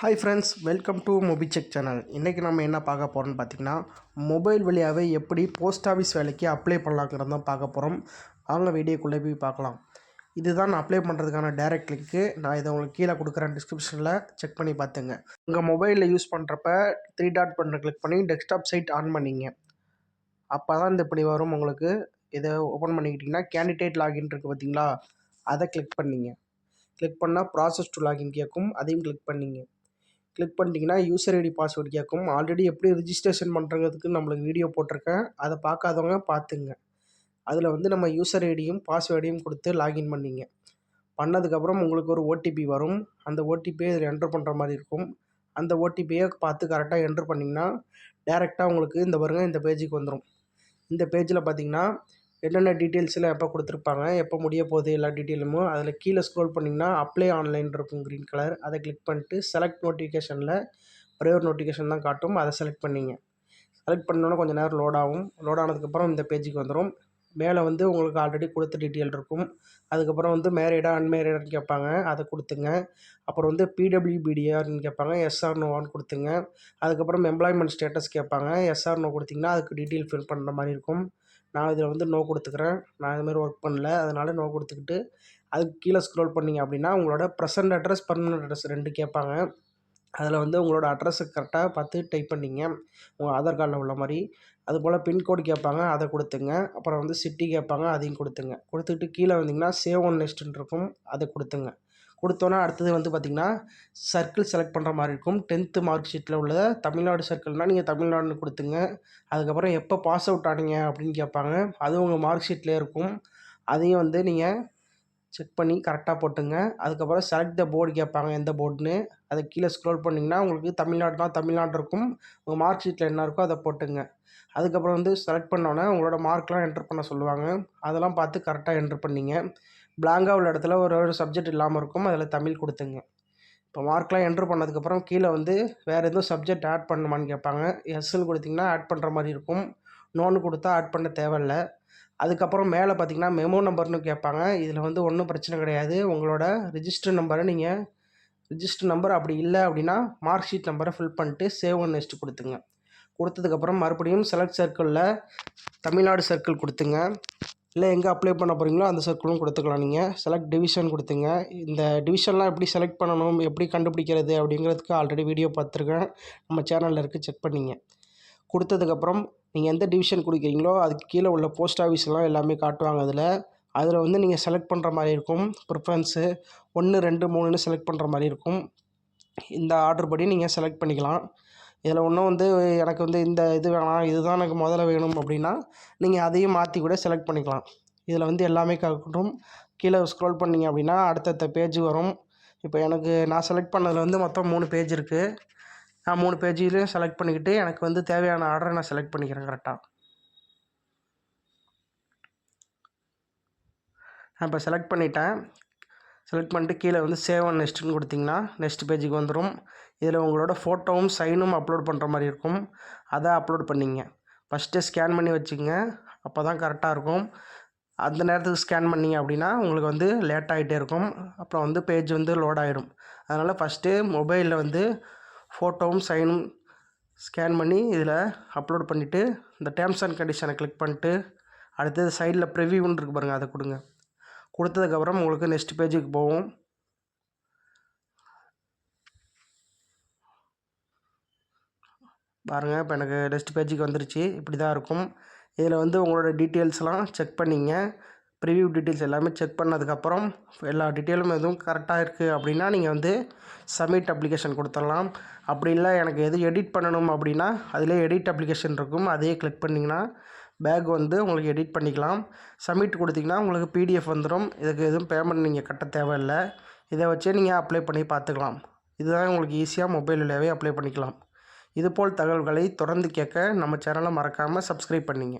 Hi friends, welcome to Mobisec channel. இன்றைக்கி நம்ம என்ன பார்க்க போகிறோம்னு பார்த்திங்கன்னா, மொபைல் வழியாகவே எப்படி போஸ்ட் ஆஃபீஸ் வேலைக்கு அப்ளை பண்ணலாங்கிறது தான் பார்க்க போகிறோம். வாங்க வீடியோக்குள்ளே போய் பார்க்கலாம். இதுதான் நான் அப்ளை பண்ணுறதுக்கான டைரக்ட் லிங்க்கு. நான் இதை உங்களுக்கு கீழே கொடுக்குறேன், டிஸ்கிரிப்ஷனில் செக் பண்ணி பார்த்துங்க. உங்கள் மொபைலில் யூஸ் பண்ணுறப்ப 3 டாட் பட்டனை கிளிக் பண்ணி டெஸ்க்டாப் சைட் ஆன் பண்ணிங்க. அப்போ தான் இந்த இப்படி வரும் உங்களுக்கு. இதை ஓப்பன் பண்ணிக்கிட்டிங்கன்னா கேண்டிடேட் லாகின் இருக்குது பார்த்தீங்களா, அதை கிளிக் பண்ணிங்க. கிளிக் பண்ணால் ப்ராசஸ் டு லாகின் கேட்கும், அதையும் கிளிக் பண்ணிங்க. கிளிக் பண்ணிட்டீங்கன்னா யூசர் ஐடி பாஸ்வேர்டு கேட்கும். ஆல்ரெடி எப்படி ரிஜிஸ்ட்ரேஷன் பண்ணுறதுக்கு நம்மளுக்கு வீடியோ போட்டிருக்கேன், அதை பார்க்காதவங்க பார்த்துங்க. அதில் வந்து நம்ம யூசர் ஐடியும் பாஸ்வேர்டையும் கொடுத்து லாகின் பண்ணிங்க. பண்ணதுக்கப்புறம் உங்களுக்கு ஒரு ஓடிபி வரும். அந்த ஓடிபியை இதில் என்ட்ரு பண்ணுற மாதிரி இருக்கும். அந்த ஓடிபியை பார்த்து கரெக்டாக என்ட்ரு பண்ணிங்கன்னா டேரெக்டாக உங்களுக்கு இந்த பாருங்க இந்த பேஜுக்கு வந்துடும். இந்த பேஜில் பார்த்தீங்கன்னா என்னென்ன டீட்டெயில்ஸ்லாம் எப்போ கொடுத்துருப்பாங்க, எப்போ முடிய போகுது எல்லா டீட்டெயிலுமோ அதில் கீழே ஸ்க்ரோல் பண்ணிங்கன்னா அப்ளை ஆன்லைன் இருக்கும் க்ரீன் கலர். அதை கிளிக் பண்ணிட்டு செலக்ட் நோட்டிஃபிகேஷனில் ஒரே ஒரு நோட்டிஃபிகேஷன் தான் காட்டும், அதை செலக்ட் பண்ணிங்க. செலக்ட் பண்ணோன்னே கொஞ்சம் நேரம் லோட் ஆகும். லோட் ஆனதுக்கப்புறம் இந்த பேஜுக்கு வந்துடும். மேலே வந்து உங்களுக்கு ஆல்ரெடி கொடுத்த டீட்டெயில் இருக்கும். அதுக்கப்புறம் வந்து மேரிடா அன்மேரிடான்னு கேட்பாங்க, அதை கொடுத்துங்க. அப்புறம் வந்து பிடபிள்யூபிடிஆர்னு கேட்பாங்க, எஸ்ஆர் நோவான்னு கொடுத்துங்க. அதுக்கப்புறம் எம்ப்ளாய்மெண்ட் ஸ்டேட்டஸ் கேட்பாங்க, எஸ்ஆர் நோ கொடுத்திங்கன்னா அதுக்கு டீட்டெயில் ஃபில் பண்ணுற மாதிரி இருக்கும். நான் இதில் வந்து நோ கொடுத்துக்கிறேன். நான் இதுமாதிரி ஒர்க் பண்ணல, அதனால் நோ கொடுத்துக்கிட்டு அதுக்கு கீழே ஸ்க்ரோல் பண்ணிங்க அப்படின்னா உங்களோட ப்ரெசென்ட் அட்ரஸ், பர்மனெண்ட் அட்ரஸ் 2 கேட்பாங்க. அதில் வந்து உங்களோட அட்ரஸை கரெக்டாக பார்த்து டைப் பண்ணிங்க, உங்கள் ஆதார் கார்டில் உள்ள மாதிரி. அதுபோல் பின்கோடு கேட்பாங்க, அதை கொடுத்துங்க. அப்புறம் வந்து சிட்டி கேட்பாங்க, அதையும் கொடுத்துங்க. கொடுத்துக்கிட்டு கீழே வந்தீங்கன்னா சேவ் ஒன் நெக்ஸ்ட்டுன்னு இருக்கும், அதை கொடுத்துங்க. கொடுத்தோன்னா அடுத்தது வந்து பார்த்திங்கன்னா சர்க்கிள் செலக்ட் பண்ணுற மாதிரி இருக்கும். 10th மார்க் ஷீட்டில் உள்ள தமிழ்நாடு சர்க்கிள்னால் நீங்கள் தமிழ்நாடுன்னு கொடுத்துங்க. அதுக்கப்புறம் எப்போ பாஸ் அவுட் ஆனீங்க அப்படின்னு கேட்பாங்க, அதுவும் உங்கள் மார்க் ஷீட்லேயே இருக்கும். அதையும் வந்து நீங்கள் செக் பண்ணி கரெக்டாக போட்டுங்க. அதுக்கப்புறம் செலக்ட் த போர்டு கேட்பாங்க, எந்த போர்டுன்னு. அதை கீழே ஸ்க்ரோல் பண்ணிங்கன்னா உங்களுக்கு தமிழ்நாடுனா தமிழ்நாடு இருக்கும், உங்கள் மார்க் ஷீட்டில் என்ன இருக்கோ அதை போட்டுங்க. அதுக்கப்புறம் வந்து செலக்ட் பண்ணோன்னே உங்களோட மார்க்லாம் என்ட்ரு பண்ண சொல்லுவாங்க, அதெல்லாம் பார்த்து கரெக்டாக என்ட்ரு பண்ணிங்க. பிளாங்காக உள்ள இடத்துல ஒரு சப்ஜெக்ட் இல்லாமல் இருக்கும், அதில் தமிழ் கொடுத்துங்க. இப்போ மார்க்லாம் என்ட்ரு பண்ணதுக்கப்புறம் கீழே வந்து வேறு எதுவும் சப்ஜெக்ட் ஆட் பண்ணணுமான்னு கேட்பாங்க. எஸ்ன்னு கொடுத்திங்கன்னா ஆட் பண்ணுற மாதிரி இருக்கும், நோன்னு கொடுத்தா ஆட் பண்ண தேவையில்லை. அதுக்கப்புறம் மேலே பார்த்திங்கன்னா மெமோ நம்பர்னு கேட்பாங்க. இதில் வந்து ஒன்றும் பிரச்சனை கிடையாது. உங்களோட ரிஜிஸ்டர் நம்பரை நீங்கள் ரிஜிஸ்டர் நம்பர் அப்படி இல்லை அப்படின்னா மார்க் ஷீட் நம்பரை ஃபில் பண்ணிட்டு சேவ் ஒன் நெக்ஸ்ட் கொடுத்துங்க. கொடுத்ததுக்கப்புறம் மறுபடியும் செலக்ட் சர்க்கிளில் தமிழ்நாடு சர்க்கிள் கொடுத்துங்க. இல்லை எங்கே அப்ளை பண்ண போகிறீங்களோ அந்த சர்க்கிளும் கொடுத்துக்கலாம். நீங்கள் செலக்ட் டிவிஷன் கொடுத்துங்க. இந்த டிவிஷன்லாம் எப்படி செலக்ட் பண்ணணும், எப்படி கண்டுபிடிக்கிறது அப்படிங்கிறதுக்கு ஆல்ரெடி வீடியோ பார்த்துருக்கேன், நம்ம சேனலில் இருக்குது, செக் பண்ணிங்க. கொடுத்ததுக்கப்புறம் நீங்கள் எந்த டிவிஷன் கொடுக்குறீங்களோ அதுக்கு கீழே உள்ள போஸ்ட் ஆஃபீஸ்லாம் எல்லாமே காட்டுவாங்க. அதில் வந்து நீங்கள் செலக்ட் பண்ணுற மாதிரி இருக்கும். ப்ரிஃபரன்ஸு 1, 2, 3ன்னு செலக்ட் பண்ணுற மாதிரி இருக்கும். இந்த ஆர்டர் படி நீங்கள் செலக்ட் பண்ணிக்கலாம். இதில் ஒன்றும் வந்து எனக்கு வந்து இந்த இது வேணாம், இதுதான் எனக்கு முதல்ல வேணும் அப்படின்னா நீங்கள் அதையும் மாற்றி கூட செலக்ட் பண்ணிக்கலாம். இதில் வந்து எல்லாமே காட்டும். கீழே ஸ்க்ரோல் பண்ணிங்க அப்படின்னா அடுத்தடுத்த பேஜ் வரும். இப்போ நான் செலக்ட் பண்ணதில் வந்து மொத்தம் 3 பேஜ் இருக்குது. நான் 3 பேஜ்லேயும் செலக்ட் பண்ணிக்கிட்டு எனக்கு வந்து தேவையான ஆர்டரை நான் செலக்ட் பண்ணிக்கிறேன் கரெக்டாக. நான் இப்போ செலக்ட் பண்ணிட்டேன். செலக்ட் பண்ணிட்டு கீழே வந்து சேவ் அண்ட் நெக்ஸ்ட்டுன்னு கொடுத்திங்கன்னா நெக்ஸ்ட் பேஜுக்கு வந்துடும். இதில் உங்களோட ஃபோட்டோவும் சைனும் அப்லோட் பண்ணுற மாதிரி இருக்கும், அதை அப்லோட் பண்ணிங்க. ஃபஸ்ட்டு ஸ்கேன் பண்ணி வச்சுக்கோங்க, அப்போ தான் கரெக்டாக இருக்கும். அந்த நேரத்துக்கு ஸ்கேன் பண்ணிங்க அப்படின்னா உங்களுக்கு வந்து லேட் ஆகிட்டே இருக்கும், அப்புறம் வந்து பேஜ் வந்து லோட் ஆகிடும். அதனால் ஃபஸ்ட்டு மொபைலில் வந்து ஃபோட்டோவும் சைனும் ஸ்கேன் பண்ணி இதில் அப்லோட் பண்ணிவிட்டு இந்த டேர்ம்ஸ் அண்ட் கண்டிஷனை கிளிக் பண்ணிட்டு அடுத்தது சைடில் ப்ரிவியூன்னு இருக்குது பாருங்கள், அதை கொடுங்க. கொடுத்ததுக்கப்புறம் உங்களுக்கு நெக்ஸ்ட் பேஜுக்கு போகும். பாருங்கள், இப்போ எனக்கு நெக்ஸ்ட் பேஜுக்கு வந்துருச்சு. இப்படி தான் இருக்கும். இதில் வந்து உங்களோட டீட்டெயில்ஸ்லாம் செக் பண்ணிங்க. ப்ரிவியூ டீட்டெயில்ஸ் எல்லாமே செக் பண்ணதுக்கப்புறம் எல்லா டீட்டெயிலும் எதுவும் கரெக்டாக இருக்குது அப்படின்னா நீங்கள் வந்து சப்மிட் அப்ளிகேஷன் கொடுத்துடலாம். அப்படி இல்லை எனக்கு எது எடிட் பண்ணணும் அப்படின்னா அதிலே எடிட் அப்ளிகேஷன் இருக்கும், அதையே கிளிக் பண்ணிங்கன்னா பேக் வந்து உங்களுக்கு எடிட் பண்ணிக்கலாம். சப்மிட் கொடுத்திங்கன்னா உங்களுக்கு பிடிஎஃப் வந்துடும். இதுக்கு எதுவும் பேமெண்ட் நீங்கள் கட்ட தேவையில்லை. இதை வச்சே நீங்கள் அப்ளை பண்ணி பார்த்துக்கலாம். இதுதான் உங்களுக்கு ஈஸியாக மொபைல் வழியாகவே அப்ளை பண்ணிக்கலாம். இதுபோல் தகவல்களை தொடர்ந்து கேட்க நம்ம சேனலை மறக்காமல் சப்ஸ்கிரைப் பண்ணிங்க.